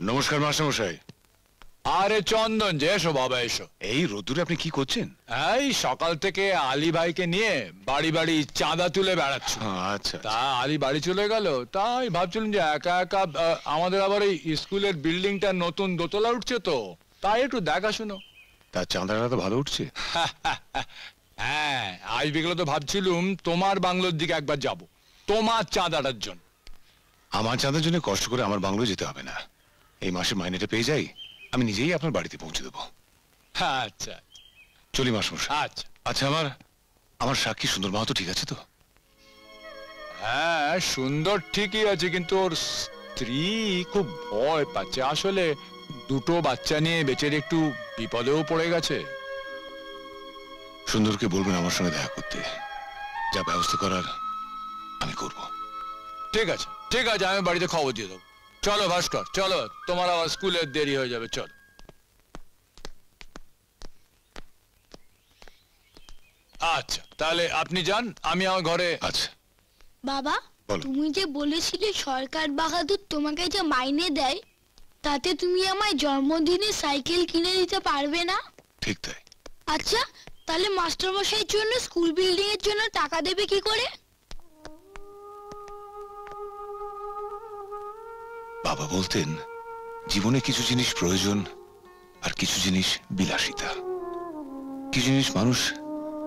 নমস্কার মাস্টারমশাই। আরে চন্দন, যে এসো বাবা এসো। এই রোদ্দুরে আপনি কি করছেন? এই সকাল থেকে আলী ভাইকে নিয়ে বাড়ি বাড়ি চাঁদা তুলে বেড়াচ্ছ। আচ্ছা, তা আলী বাড়ি চলে গেল, তাই ভাবছিলাম যে একা একা আমাদের আবার এই স্কুলের বিল্ডিংটা নতুন দোতলা উঠছে, তো তাই একটু দেখাশুনো। তা চাঁদাটা তো ভালো উঠছে। হ্যাঁ, আজ বিকেলে তো ভাবছিলুম তোমার বাংলোর দিকে একবার যাব, তোমার চাঁদাটার জন্য। আমার চাঁদার জন্য কষ্ট করে আমার বাংলো যেতে হবে না। এই মাসে মাইনেটা পেয়ে যাই, আমি নিজেই আপনার বাড়িতে পৌঁছে দেবো। আচ্ছা চলি মাস্টারমশাই। আচ্ছা আচ্ছা, আমার সাক্ষী সুন্দর মাহাতো ঠিক আছে তো? হ্যাঁ, সুন্দর ঠিকই আছে, কিন্তু ওর স্ত্রী খুব ভয় পাচ্ছে। আসলে দুটো বাচ্চা নিয়ে বেচারি একটু বিপদেও পড়ে গেছে। সুন্দরকে বলবেন আমার সঙ্গে দেখা করতে, যা ব্যবস্থা করার আমি করব। ঠিক আছে ঠিক আছে, আমি বাড়িতে খবর দিয়ে দেবো। চলো ভাস্কর, চলো, তোমার আবার স্কুলের দেরি হয়ে যাবে। চলো। আচ্ছা, তাহলে আপনি যান, আমি আমার ঘরে। আচ্ছা বাবা, বলো। তুমি যে বলেছিলে সরকার বাহাদুর তোমাকে যে মাইনে দেয়, তাতে তুমি আমায় জন্মদিনে সাইকেল কিনে দিতে পারবে না? ঠিক তাই। আচ্ছা, তাহলে মাস্টারমশাইয়ের জন্য স্কুল বিল্ডিং এর জন্য টাকা দেবে কি করে? বাবা বলতেন, জীবনে কিছু জিনিস প্রয়োজন আর কিছু জিনিস বিলাসিতা। কিছু জিনিস মানুষ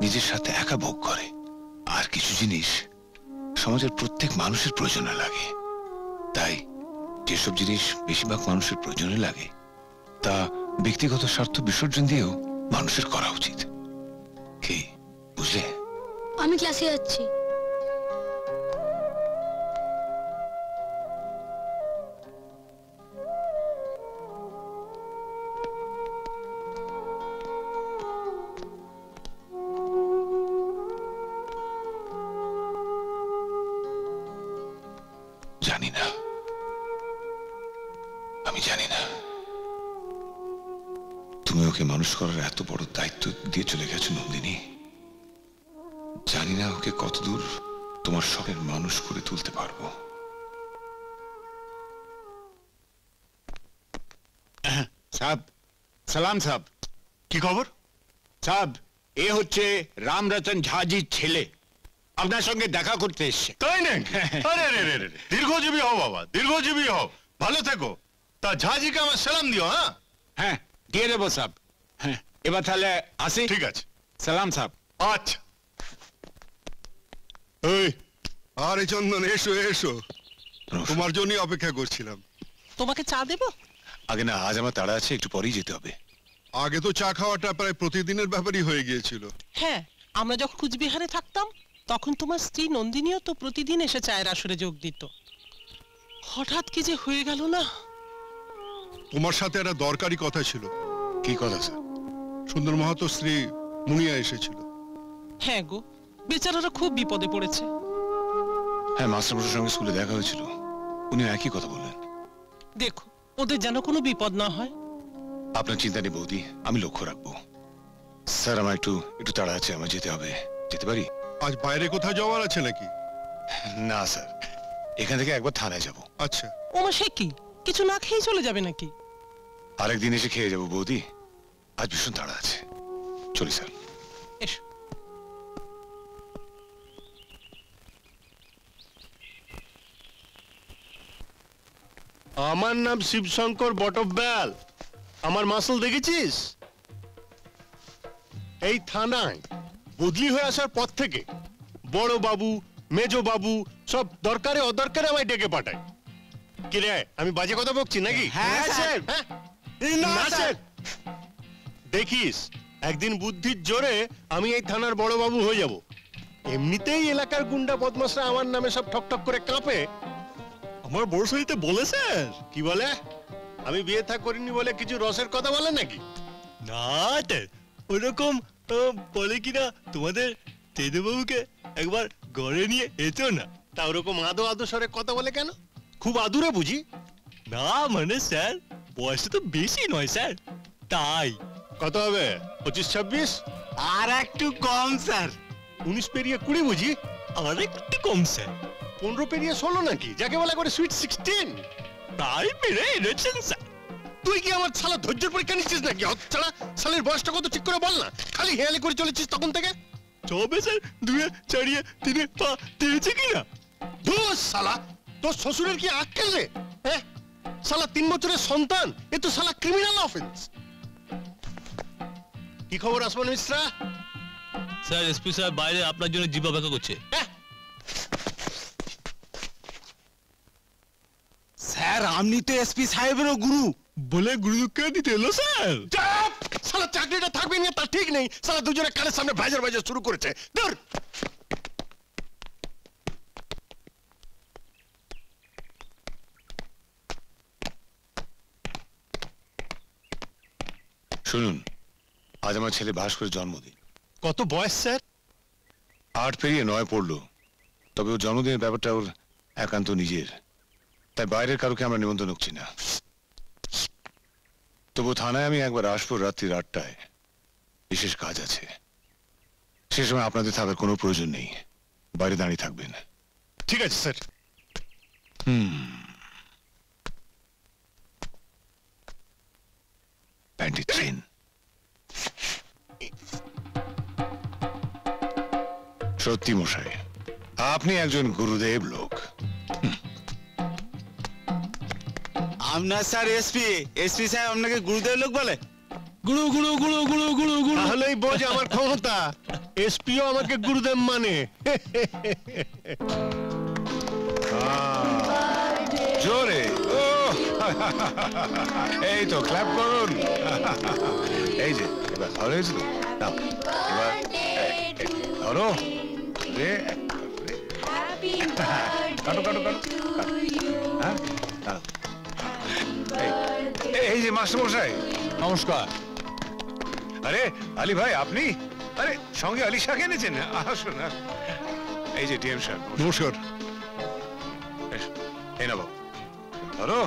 নিজের সাথে একা ভোগ করে, আর কিছু জিনিস সমাজের প্রত্যেক মানুষের প্রয়োজনে লাগে। তাই যেসব জিনিস বেশিরভাগ মানুষের প্রয়োজনে লাগে, তা ব্যক্তিগত স্বার্থ বিসর্জন দিয়েও মানুষের করা উচিত। কি বুঝলে? আমি ক্লাসে যাচ্ছি। জানি না, আমি জানি না তুমি ওকে মানুষ করার এত বড় দায়িত্ব দিয়ে চলে গেছো নন্দিনী। জানি না ওকে কতদূর তোমার শখের মানুষ করে তুলতে পারবো। সাহেব, সালাম সাহেব। কি খবর সাহেব? এ হচ্ছে রামরতন ঝাজির ছেলে, আপনার সঙ্গে দেখা করতে এসছে। তাই না? আরে আরে আরে, দীর্ঘজীবী হও বাবা, দীর্ঘজীবী হও, ভালো থেকো। তা ঝাঁজিকে আমার সালাম দিও। হ্যাঁ হ্যাঁ, দিয়ে দেবো সাহেব। হ্যাঁ, এবার তাহলে আসি। ঠিক আছে, সালাম সাহেব। আচ্ছা। এই, আরে চন্দন, এসো এসো, তোমার জন্যই অপেক্ষা করছিলাম। তোমাকে চা দেব? আগে না, আজ আমার তাড়া আছে, একটু পরেই যেতে হবে। আগে তো চা খাওয়াটা প্রায় প্রতিদিনের ব্যাপারই হয়ে গিয়েছিল। হ্যাঁ, আমরা যখন কুচবিহারে থাকতাম তখন তোমার স্ত্রী নন্দিনীও তো প্রতিদিন এসে চায়ের আসরে যোগ দিত। হঠাৎ কি যে হয়ে গেল না। তোমার সাথে একটা দরকারি কথা ছিল। কি কথা স্যার? সুন্দর মাহাতো স্ত্রী মুনিয়া এসেছিল। হ্যাঁ গো, বেচারারা খুব বিপদে পড়েছে। হ্যাঁ, মাস্টারমশাইয়ের সঙ্গে স্কুলে দেখা হয়েছিল, উনি একই কথা বললেন। দেখো, ওদের যেন কোনো বিপদ না হয়। আপনার চিন্তা নেই বৌদি, আমি লক্ষ্য রাখবো। স্যার, আমার একটু তাড়া আছে, আমার যেতে হবে। যেতে পারি? আজ বাইরে কোথাও যাওয়ার আছে নাকি? না স্যার, এখান থেকে একবার থানায় যাব। আচ্ছা। ওমা, সে কি, কিছু না খেয়ে চলে যাবে নাকি? আরেকদিন এসে খেয়ে যাবো বৌদি, আজ ভীষণ তাড়া আছে। চলি স্যার। এসো। আমার নাম শিবশঙ্কর বটব্যাল। আমার মাসল দেখেছিস? এই থানায় বদলি হয়ে আসার পর থেকে বড় বাবু, মেজ বাবু সব দরকারে অদরকারে আমায় ডেকে পাঠায়। কি রে, আমি বাজে কথা বকছি নাকি? হ্যাঁ, স্যার। হ্যাঁ? না, না, স্যার। স্যার। দেখিস, একদিন বুদ্ধির জোরে আমি এই থানার বড় বাবু হয়ে যাব। এমনিতেই এলাকার গুন্ডা বদমাশরা আমার নামে সব ঠক ঠক করে কাঁপে। আমার বড় সহিতে বলে স্যার। কি বলে? আমি বিয়ে থা করিনি বলে কিছু রসের কথা বলে নাকি? না, ওরকম বলে কিনা তোমাদের তেজবাবুকে একবার ঘরে নিয়ে এসো না। তা ওরকম আদো আদো স্বরে কথা বলে কেন? খুব আদুরে বুঝি? না মানে স্যার, বয়স তো বেশি নয় স্যার, তাই। কত হবে? 25-26? আর একটু কম স্যার। 19 পেরিয়ে 20 বুঝি? আর একটু কম স্যার। 15 পেরিয়ে 16 নাকি, যাকে বলা করে সুইট 16? তাই মেরে এনেছেন স্যার। তুই কি আমার শালা ধৈর্যের পরীক্ষা নিচ্ছিস নাকি? হচ্ছাড়া শালের বয়সটা কত ঠিক করে বল না, খালি হেয়ালি করে চলেছিস তখন থেকে। তবে স্যার 2 4 3 পা দিয়েছে কিনা? ধুস শালা, তোর শ্বশুরের কি আক্কেল রে? হ্যাঁ, শালা 3 বছরের সন্তান, এ তো শালা ক্রিমিনাল অফেন্স। কি খবর আসমান মিশ্রা? স্যার এসপি সাহেব বাইরে আপনার জন্য জিপ অপেক্ষা করছে। স্যার আপনি তো এসপি সাহেবেরও গুরু। বলে গুরু দুঃখ দিতে এলো স্যার। চাপ! শালা চাকরিটা থাকবে না তা ঠিক নেই, শালা দুজনে কানের সামনে ভাইজার ভাইজার শুরু করেছে। ধুর! শুনুন, আজ আমার ছেলে ভাস্করের জন্মদিন। কত বয়স স্যার? 8 পেরিয়ে 9 পড়লো। তবে ওর জন্মদিনের ব্যাপারটা ওর একান্ত নিজের, তাই বাইরের কারোকে আমরা নিমন্ত্রণ করছি না। তবু থানায় আমি একবার আসবো রাত্রি 8টায়, বিশেষ কাজ আছে। সে সময় আপনাদের থাকার কোনো প্রয়োজন নেই, বাইরে দাঁড়িয়ে থাকবেন। ঠিক আছে স্যার। Panty train. সত্যি মশাই, আপনি একজন গুরুদেব লোক। আপনার স্যার এসপি সাহেব আপনাকে গুরুদেব লোক বলে? গুরু গুরু গুরু গুরু গুরু গুরু। তাহলেই বোঝ আমার ক্ষমতা। এসপিও আমাকে গুরুদেব মানে। জোরে ও এই তো ক্ল্যাপ করুন। এই যে এবার ভালো হয়েছে তো। নাও, এবার ধরো রে, কাটো কাটো কাটো। হ্যাঁ, এই যে মাস্টার মশাই নমস্কার। আরে আলী ভাই, আপনি? আরে সঙ্গে আলী শাহ এনেছেন? আসুন না। এই যে ডিএম সাহেব। নমস্কার। এই না বাবু, ধরো।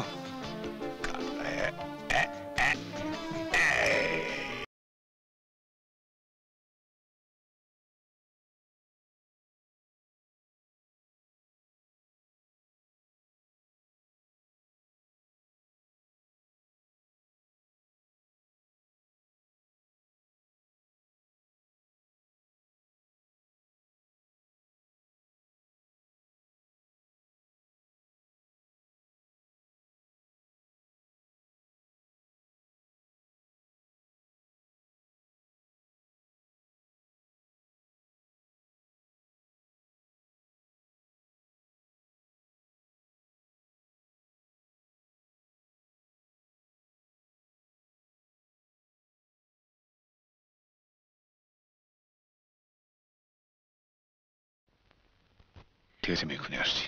ঠিক আছে, আমি এক্ষুনি আসছি।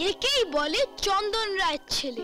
একেই বলে চন্দন রায়ের ছেলে।